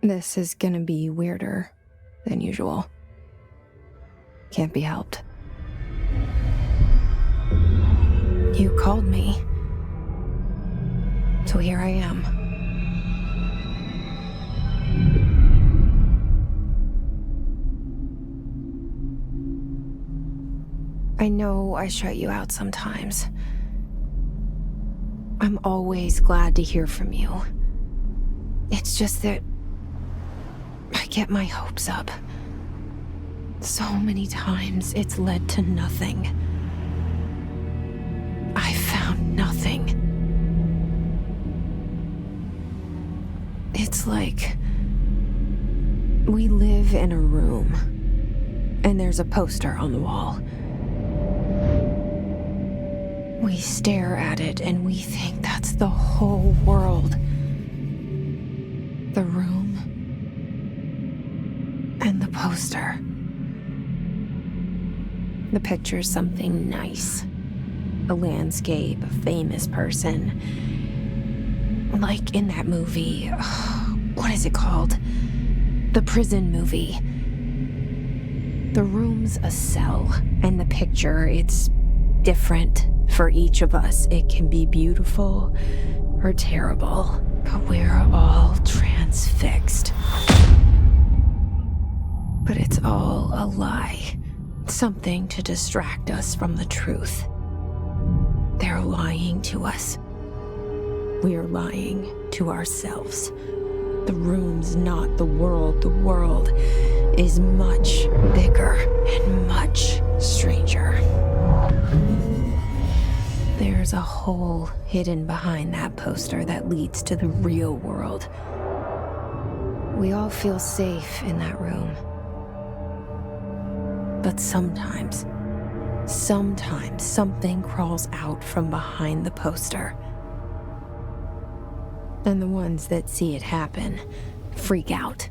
This is gonna be weirder than usual. Can't be helped. You called me. So here I am. I know I shut you out sometimes. I'm always glad to hear from you. It's just that I get my hopes up. So many times it's led to nothing. I found nothing. It's like we live in a room, and there's a poster on the wall. We stare at it and we think that's the whole world. The room and the poster. The picture's something nice. A landscape, a famous person. Like in that movie, what is it called? The prison movie. The room's a cell, and the picture, it's different for each of us. It can be beautiful or terrible, but we're all transfixed. But it's all a lie. Something to distract us from the truth. They're lying to us. We're lying to ourselves. The room's not the world. The world is much bigger and much stranger. There's a hole hidden behind that poster that leads to the real world. We all feel safe in that room. But sometimes something crawls out from behind the poster. And the ones that see it happen freak out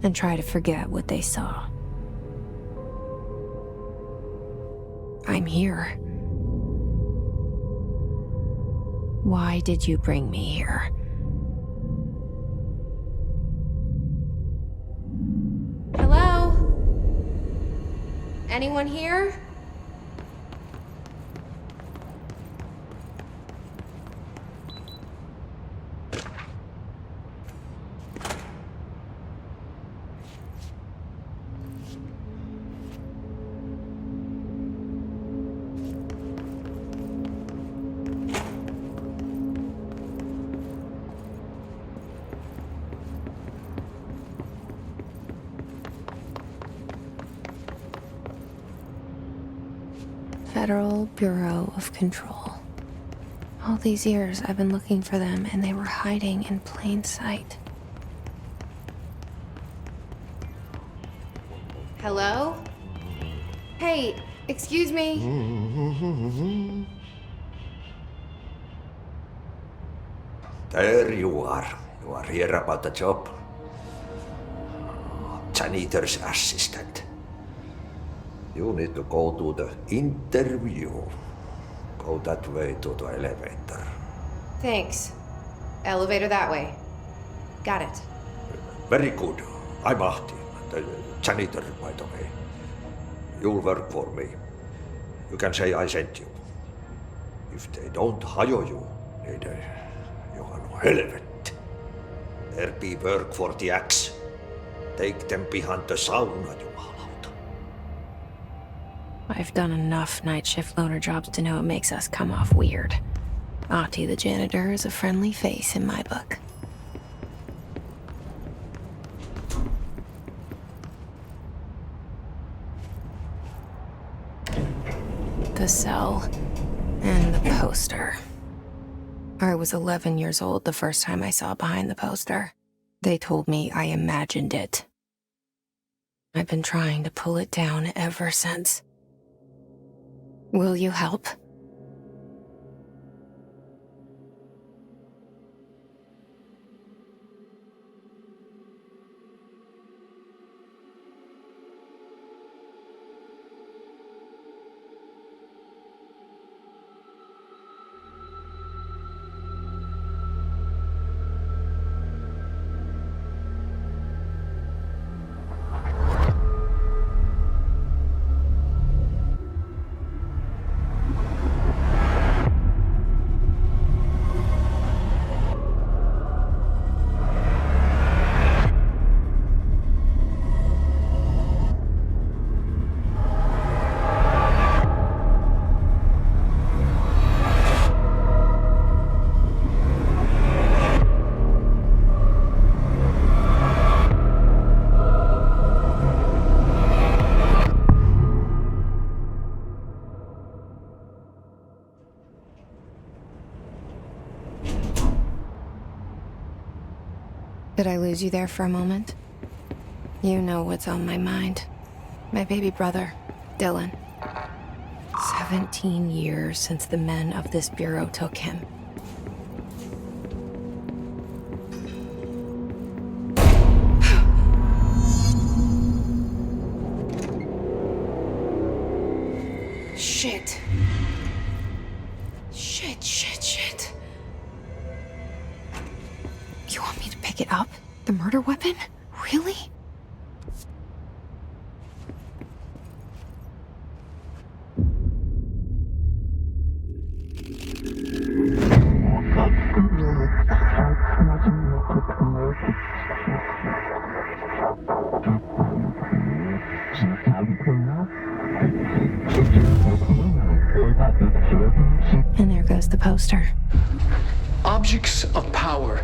and try to forget what they saw. I'm here. Why did you bring me here? Hello? Anyone here? Federal Bureau of Control. All these years I've been looking for them, and they were hiding in plain sight. Hello? Hey, excuse me. There you are. You are here about the job. Janitor's assistant. You need to go to the interview. Go that way to the elevator. Thanks. Elevator that way. Got it. Very good. I'm Ahti, the janitor, by the way. You'll work for me. You can say I sent you. If they don't hire you, niin Johan helvet. There be work for the axe. Take them behind the sauna, jumalauta. I've done enough night shift loner jobs to know it makes us come off weird. Ahti the janitor is a friendly face in my book. The cell and the poster. I was 11 years old the first time I saw behind the poster. They told me I imagined it. I've been trying to pull it down ever since. Will you help? Did I lose you there for a moment? You know what's on my mind. My baby brother, Dylan. 17 years since the men of this bureau took him. Shit. Shit. You want me to pick it up? The murder weapon? Really? And there goes the poster. Objects of power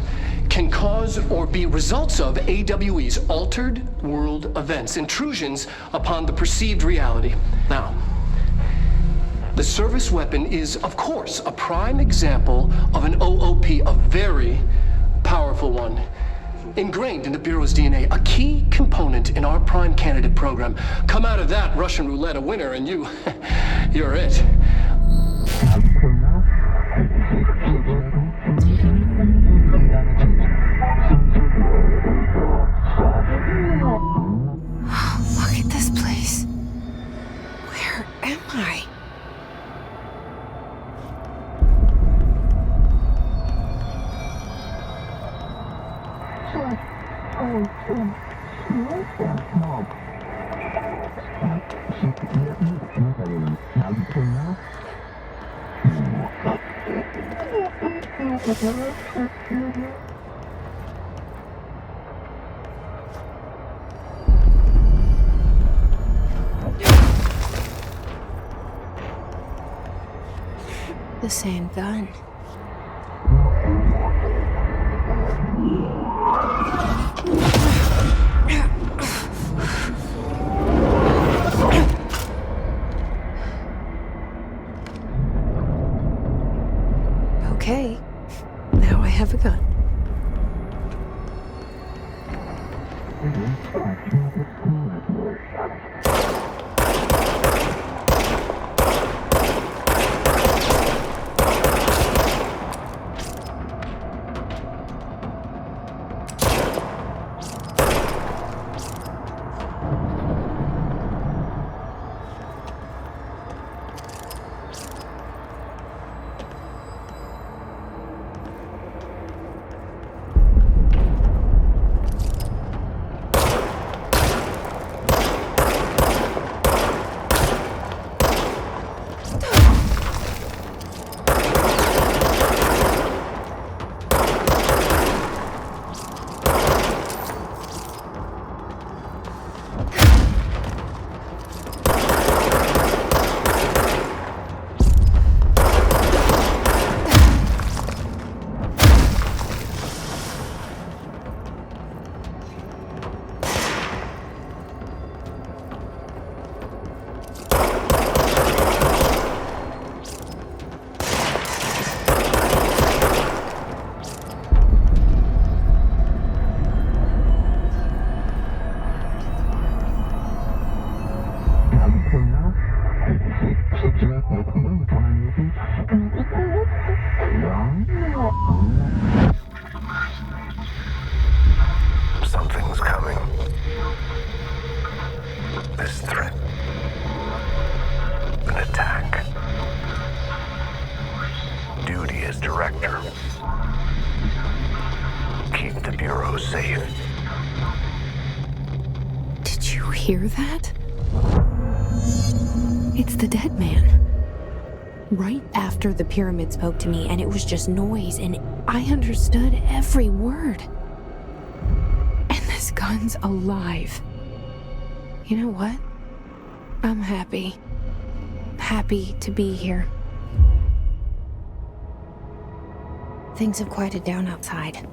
can cause or be results of AWE's altered world events, intrusions upon the perceived reality. Now, the service weapon is, of course, a prime example of an OOP, a very powerful one. Ingrained in the Bureau's DNA, a key component in our prime candidate program. Come out of that Russian roulette a winner and you're it. Look at this place. Where am I? The same gun. Okay, now I have a gun. Something's coming. This threat. An attack. Duty as director. Keep the Bureau safe. Did you hear that? It's the dead man. Right after the pyramid spoke to me, and it was just noise, and I understood every word. And this gun's alive. You know what? I'm happy. Happy to be here. Things have quieted down outside.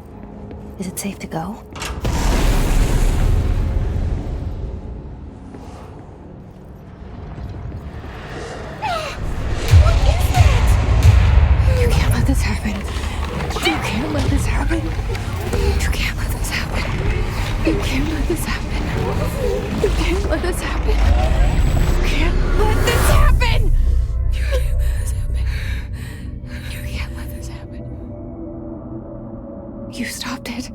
Is it safe to go? You can't let this happen. You can't let this happen. You can't let this happen. You can't let this happen. You can't let this happen. You can't let this happen! You can't let this happen. You can't let this happen. You stopped it.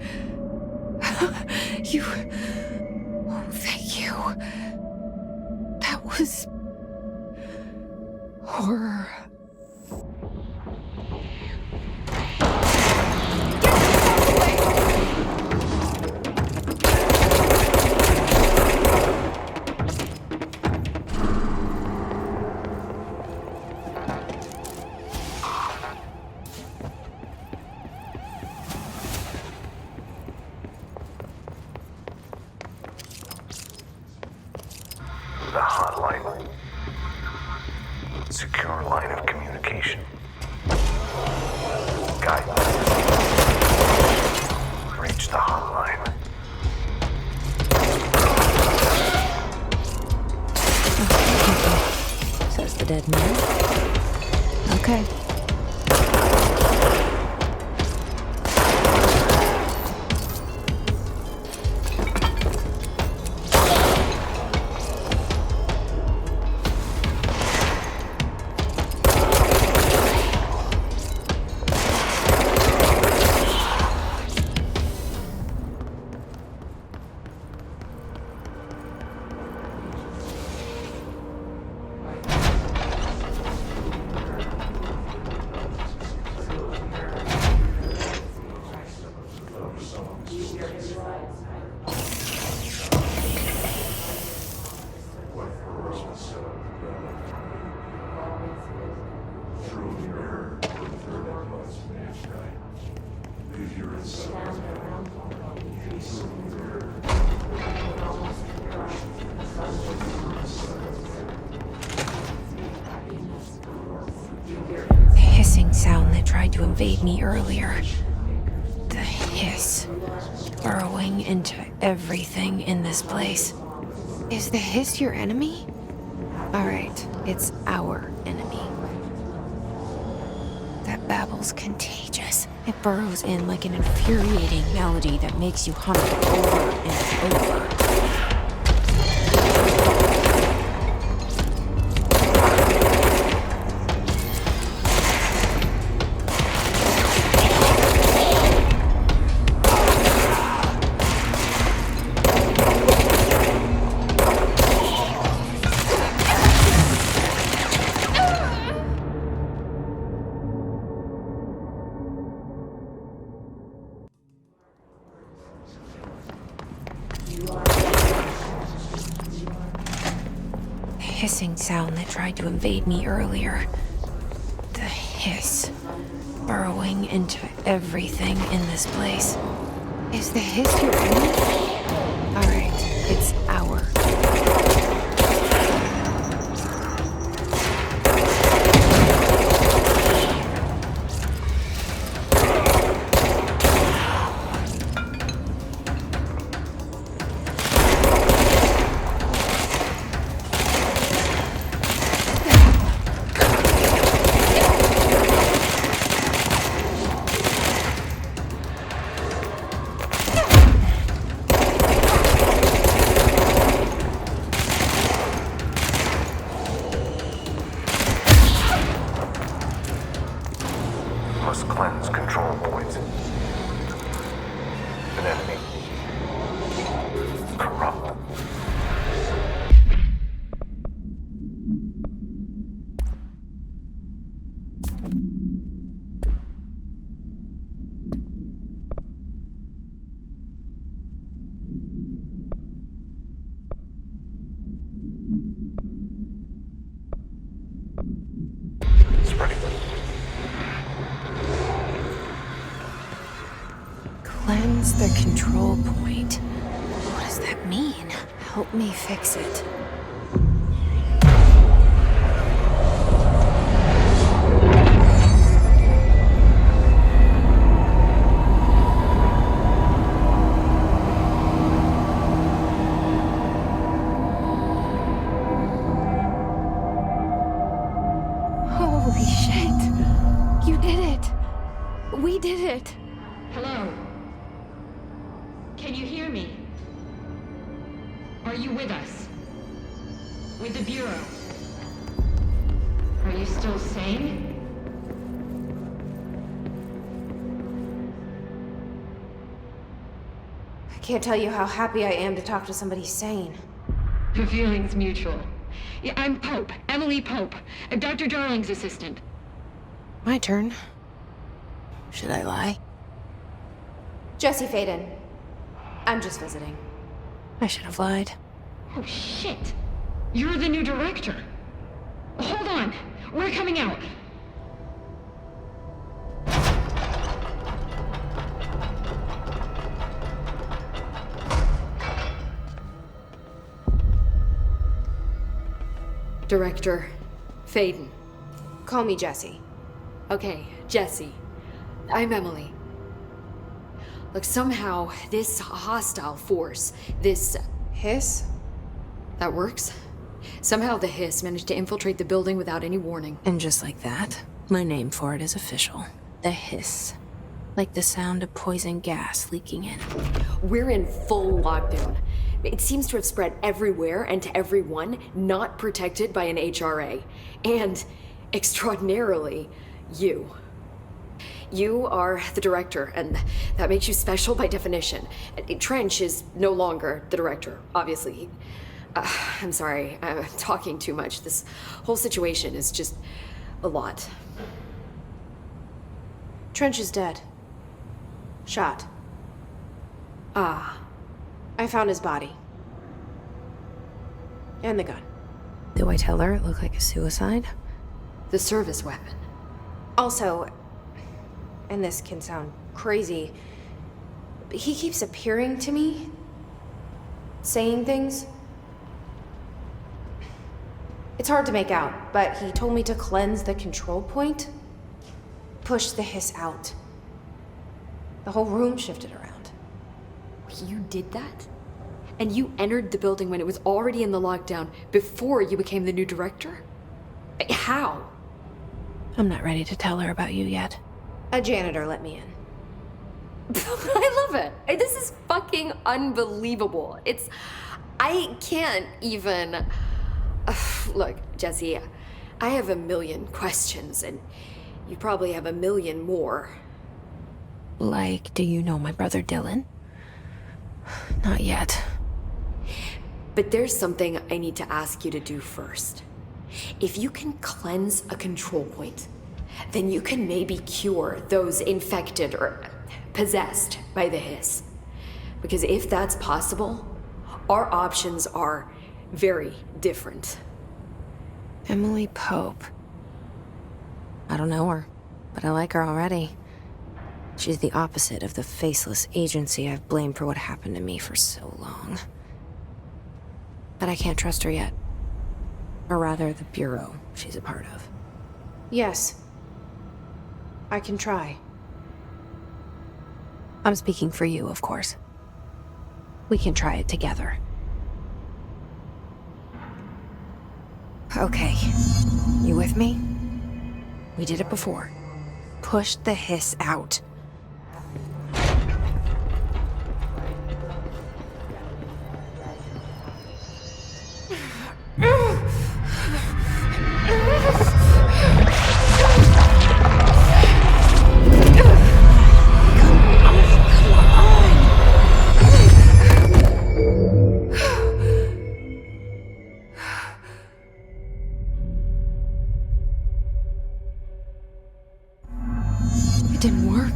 You... Oh, thank you. That was... horror. The hotline. Secure line of communication. Guidance. Reach the hotline. Says the dead man. Okay. The hissing sound that tried to invade me earlier. The hiss. Burrowing into everything in this place. Is the hiss your enemy? Alright, it's our enemy. That babble's contagious. It burrows in like an infuriating melody that makes you hum it over and over. Hissing sound that tried to invade me earlier. The hiss. Burrowing into everything in this place. Is the hiss your enemy? Alright, it's our. Must cleanse control points. An enemy. Corrupt. Spreading. Cleanse the control point. What does that mean? Help me fix it. Holy shit! You did it! We did it! Hello? Can you hear me? Are you with us? With the Bureau? Are you still sane? I can't tell you how happy I am to talk to somebody sane. The feeling's mutual. Yeah, I'm Pope, Emily Pope, Dr. Darling's assistant. My turn. Should I lie? Jesse Faden. I'm just visiting. I should have lied. Oh, shit. You're the new director. Hold on. We're coming out. Director Faden. Call me Jesse. Okay, Jesse. I'm Emily. Look, somehow this hostile force, this... Hiss? that works? Somehow the hiss managed to infiltrate the building without any warning. And just like that, my name for it is official. The hiss. Like the sound of poison gas leaking in. We're in full lockdown. It seems to have spread everywhere and to everyone not protected by an HRA. And, extraordinarily, you. You are the director, and that makes you special by definition. Trench is no longer the director, obviously. I'm sorry, I'm talking too much. This whole situation is just a lot. Trench is dead. Shot. Ah. I found his body. And the gun. Do I tell her it looked like a suicide? The service weapon. Also, and this can sound crazy, but he keeps appearing to me, saying things. It's hard to make out, but he told me to cleanse the control point, push the hiss out. The whole room shifted around. You did that? And you entered the building when it was already in the lockdown before you became the new director? How? I'm not ready to tell her about you yet. A janitor let me in. I love it. This is fucking unbelievable. I can't even... Look, Jesse, I have a million questions, and you probably have a million more. Like, do you know my brother Dylan? Not yet. But there's something I need to ask you to do first. If you can cleanse a control point, then you can maybe cure those infected or possessed by the hiss. Because if that's possible, our options are very different. Emily Pope. I don't know her, but I like her already. She's the opposite of the faceless agency I've blamed for what happened to me for so long. But I can't trust her yet. Or rather, the Bureau she's a part of. Yes. I can try. I'm speaking for you, of course. We can try it together. Okay. You with me? We did it before. Push the hiss out. It didn't work.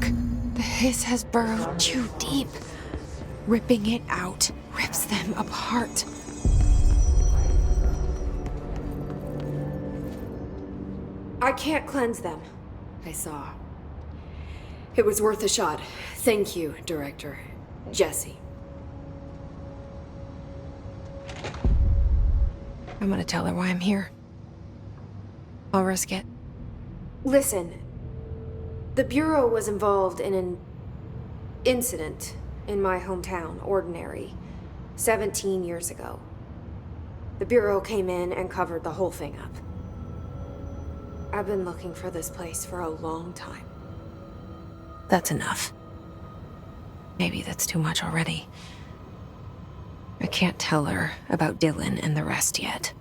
The hiss has burrowed too deep. Ripping it out rips them apart. I can't cleanse them. I saw. It was worth a shot. Thank you, Director. Jesse. I'm gonna tell her why I'm here. I'll risk it. Listen. The Bureau was involved in an incident in my hometown, Ordinary, 17 years ago. The Bureau came in and covered the whole thing up. I've been looking for this place for a long time. That's enough. Maybe that's too much already. I can't tell her about Dylan and the rest yet.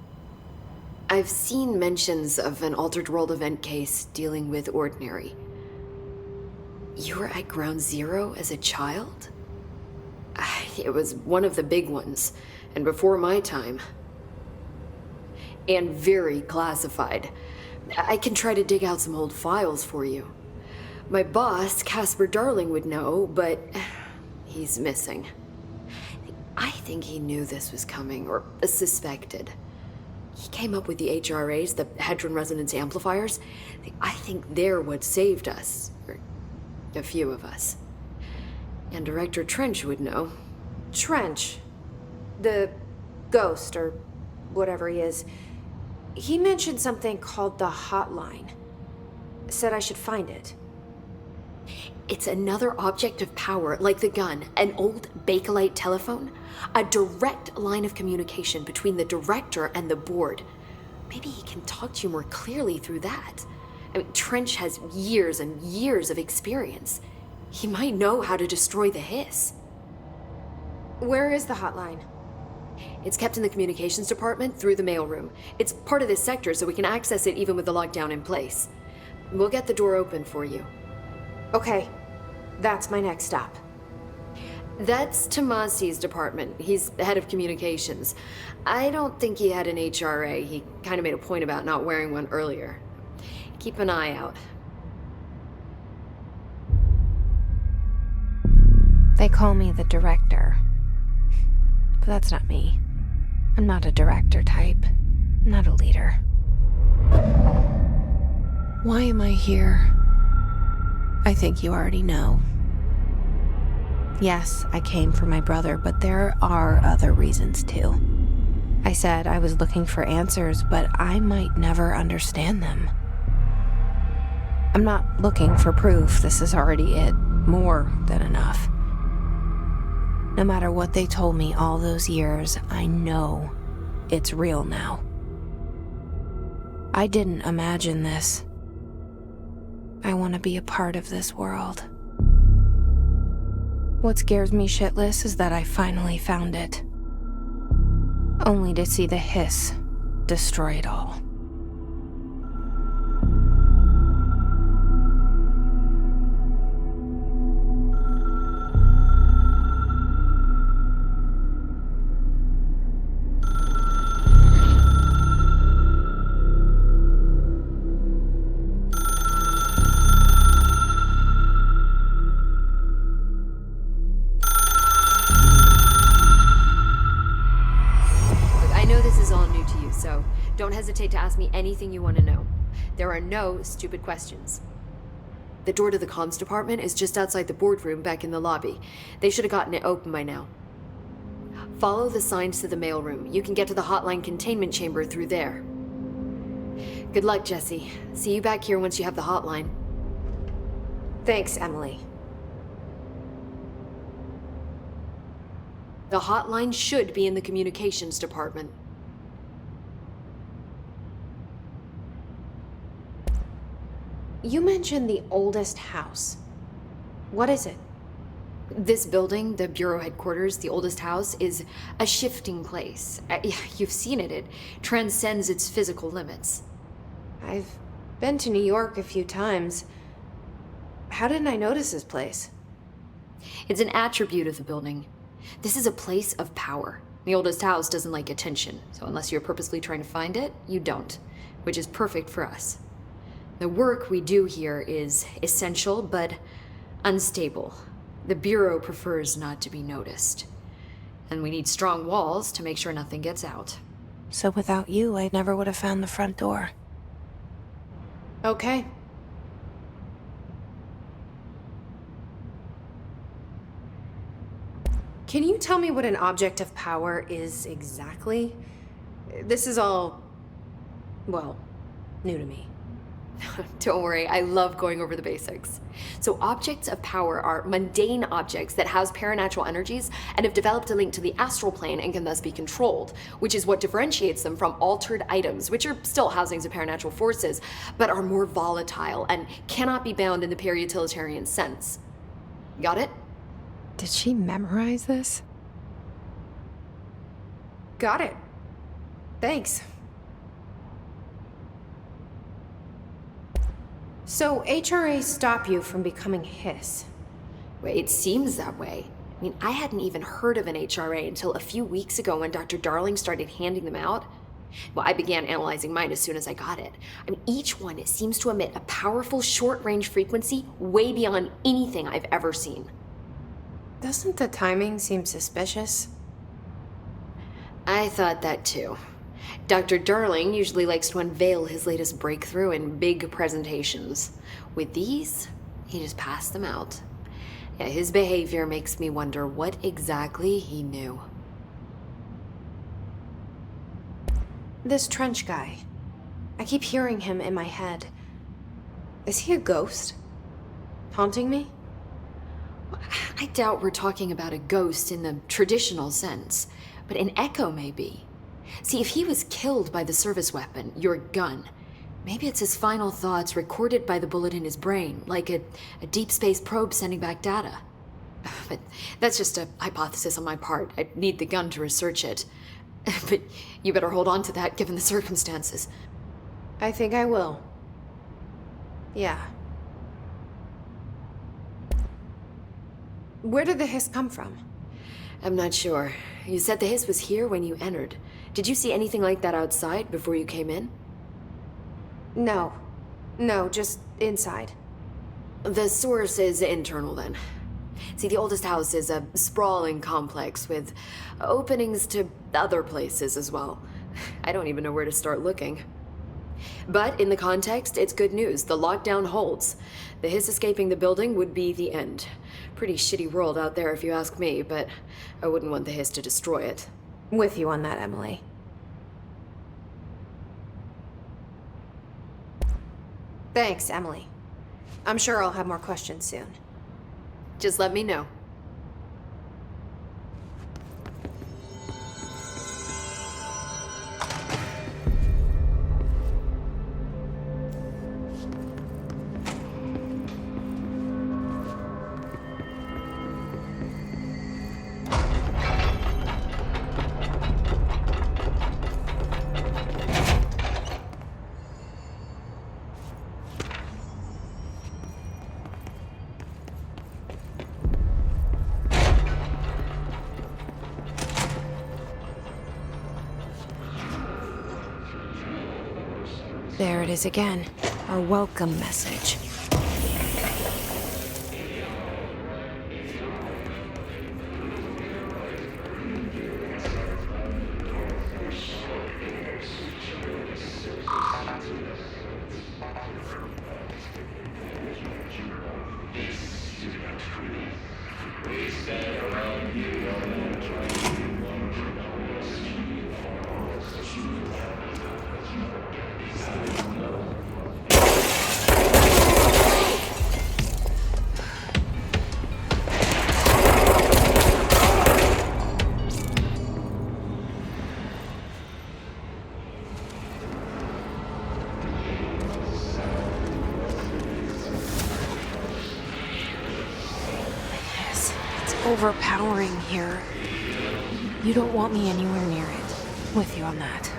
I've seen mentions of an Altered World event case dealing with Ordinary. You were at Ground Zero as a child? It was one of the big ones, and before my time. And very classified. I can try to dig out some old files for you. My boss, Casper Darling, would know, but he's missing. I think he knew this was coming, or suspected. He came up with the HRAs, the Hadron Resonance Amplifiers. I think they're what saved us. Or a few of us. And Director Trench would know. Trench. The ghost, or whatever he is. He mentioned something called the hotline. Said I should find it. It's another object of power, like the gun, an old Bakelite telephone. A direct line of communication between the director and the board. Maybe he can talk to you more clearly through that. I mean, Trench has years and years of experience. He might know how to destroy the hiss. Where is the hotline? It's kept in the communications department through the mailroom. It's part of this sector, so we can access it even with the lockdown in place. We'll get the door open for you. Okay, that's my next stop. That's Tomasi's department. He's head of communications. I don't think he had an HRA. He kind of made a point about not wearing one earlier. Keep an eye out. They call me the director. But that's not me. I'm not a director type. I'm not a leader. Why am I here? I think you already know. Yes, I came for my brother, but there are other reasons too. I said I was looking for answers, but I might never understand them. I'm not looking for proof. This is already it. More than enough. No matter what they told me all those years, I know it's real now. I didn't imagine this. I want to be a part of this world. What scares me shitless is that I finally found it. Only to see the hiss destroy it all. So don't hesitate to ask me anything you want to know. There are no stupid questions. The door to the comms department is just outside the boardroom back in the lobby. They should have gotten it open by now. Follow the signs to the mailroom. You can get to the hotline containment chamber through there. Good luck, Jesse. See you back here once you have the hotline. Thanks, Emily. The hotline should be in the communications department. You mentioned the oldest house. What is it? This building, the Bureau headquarters, the oldest house, is a shifting place. You've seen it. It transcends its physical limits. I've been to New York a few times. How didn't I notice this place? It's an attribute of the building. This is a place of power. The oldest house doesn't like attention, so unless you're purposely trying to find it, you don't, which is perfect for us. The work we do here is essential, but unstable. The Bureau prefers not to be noticed. And we need strong walls to make sure nothing gets out. So without you, I never would have found the front door. Okay. Can you tell me what an object of power is exactly? This is all, well, new to me. Don't worry, I love going over the basics. So objects of power are mundane objects that house paranatural energies and have developed a link to the astral plane and can thus be controlled, which is what differentiates them from altered items, which are still housings of paranatural forces, but are more volatile and cannot be bound in the peri-utilitarian sense. Got it? Did she memorize this? Got it. Thanks. So, HRA stop you from becoming Hiss? Well, it seems that way. I mean, I hadn't even heard of an HRA until a few weeks ago when Dr. Darling started handing them out. Well, I began analyzing mine as soon as I got it. I mean, each one seems to emit a powerful short-range frequency way beyond anything I've ever seen. Doesn't the timing seem suspicious? I thought that too. Dr. Darling usually likes to unveil his latest breakthrough in big presentations. With these, he just passed them out. Yeah, his behavior makes me wonder what exactly he knew. This Trench guy. I keep hearing him in my head. Is he a ghost? Haunting me? I doubt we're talking about a ghost in the traditional sense, but an echo maybe. See, if he was killed by the service weapon, your gun, maybe it's his final thoughts recorded by the bullet in his brain, like a deep space probe sending back data. But that's just a hypothesis on my part. I'd need the gun to research it. But you better hold on to that given the circumstances. I think I will. Yeah. Where did the hiss come from? I'm not sure. You said the hiss was here when you entered. Did you see anything like that outside before you came in? No. No, just inside. The source is internal then. See, the oldest house is a sprawling complex with openings to other places as well. I don't even know where to start looking. But in the context, it's good news. The lockdown holds. The hiss escaping the building would be the end. Pretty shitty world out there if you ask me, but I wouldn't want the hiss to destroy it. With you on that, Emily. Thanks, Emily. I'm sure I'll have more questions soon. Just let me know. There it is again. Our welcome message. Overpowering here. You don't want me anywhere near it. With you on that.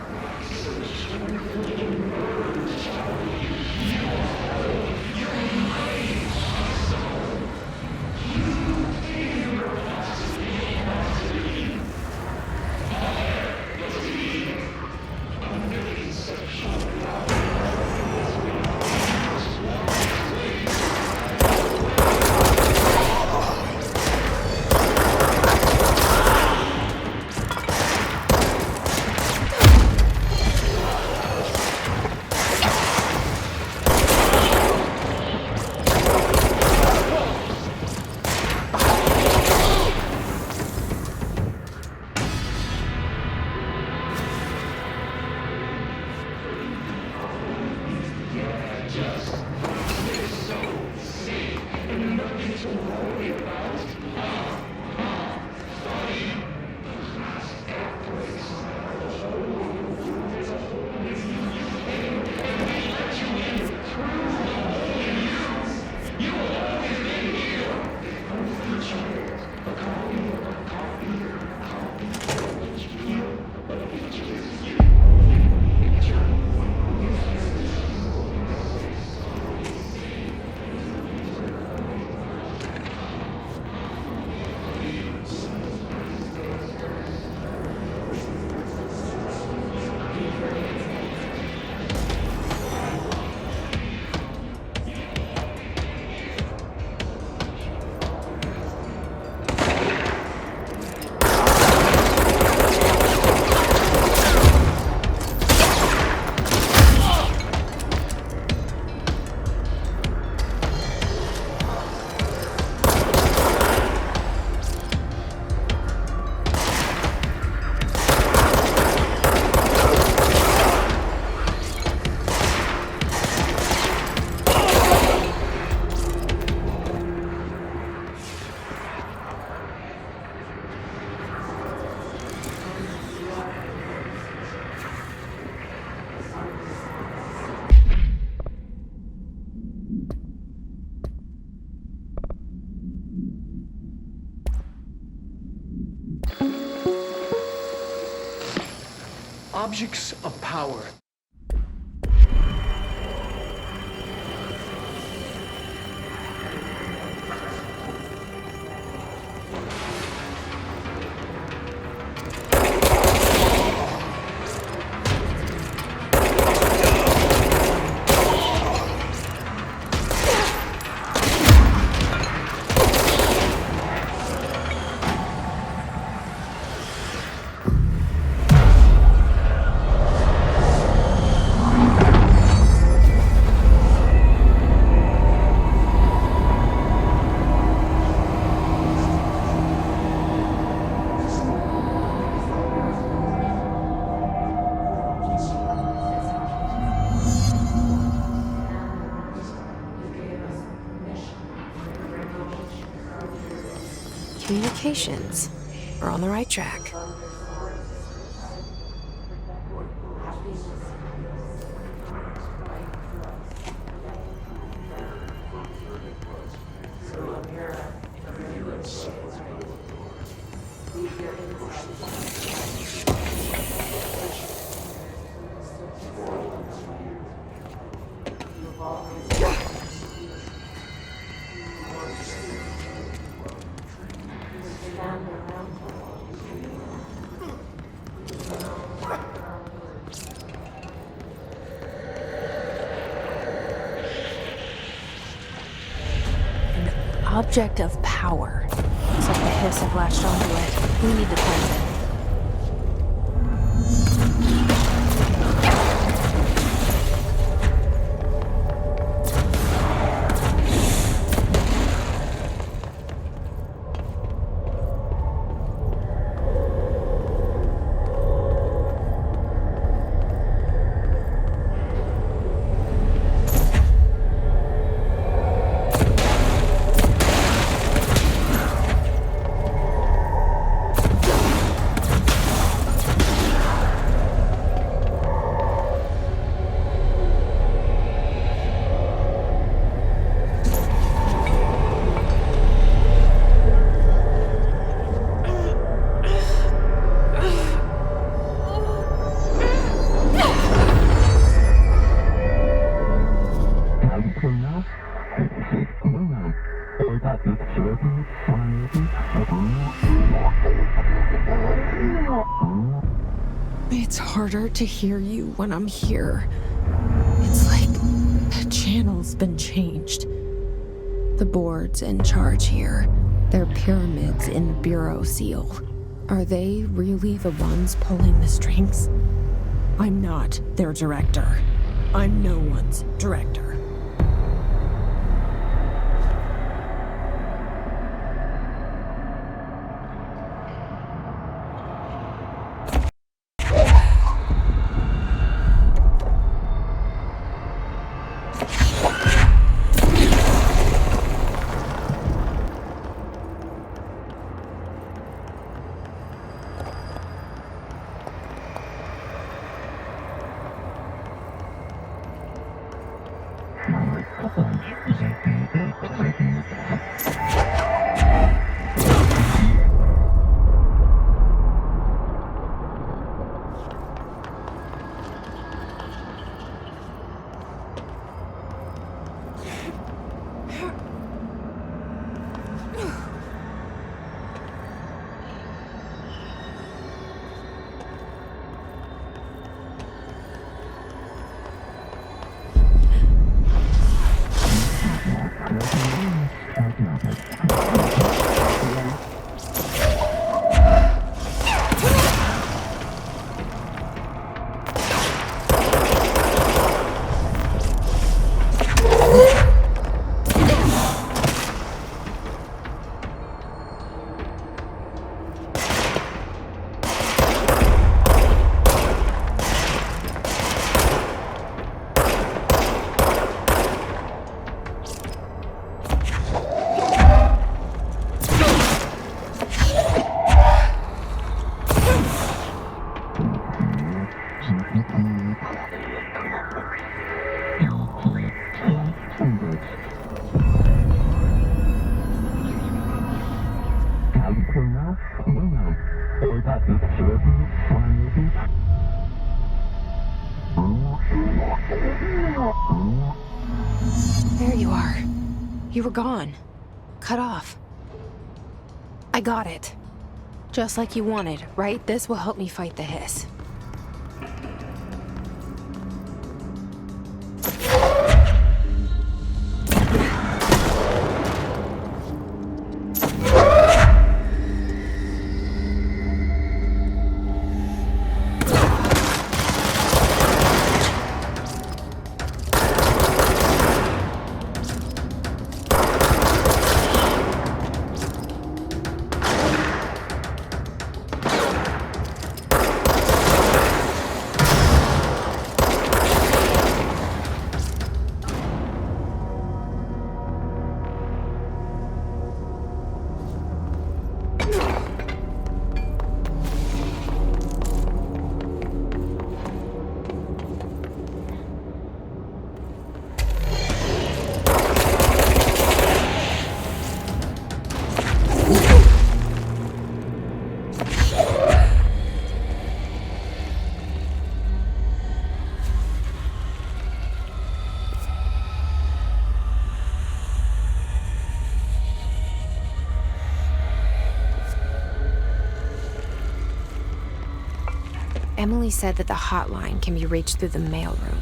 objects of power. Communications. We're on the right track. Object of power. Looks like the hiss have latched onto it. We need to cleanse it. It's harder to hear you when I'm here. It's like the channel's been changed. The board's in charge here. They're pyramids in the Bureau seal. Are they really the ones pulling the strings? I'm not their director. I'm no one's director. There you are. You were gone. Cut off. I got it. Just like you wanted, right? This will help me fight the hiss. Emily said that the hotline can be reached through the mailroom.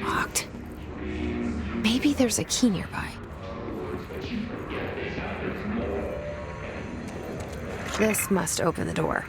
Locked. Maybe there's a key nearby. This must open the door.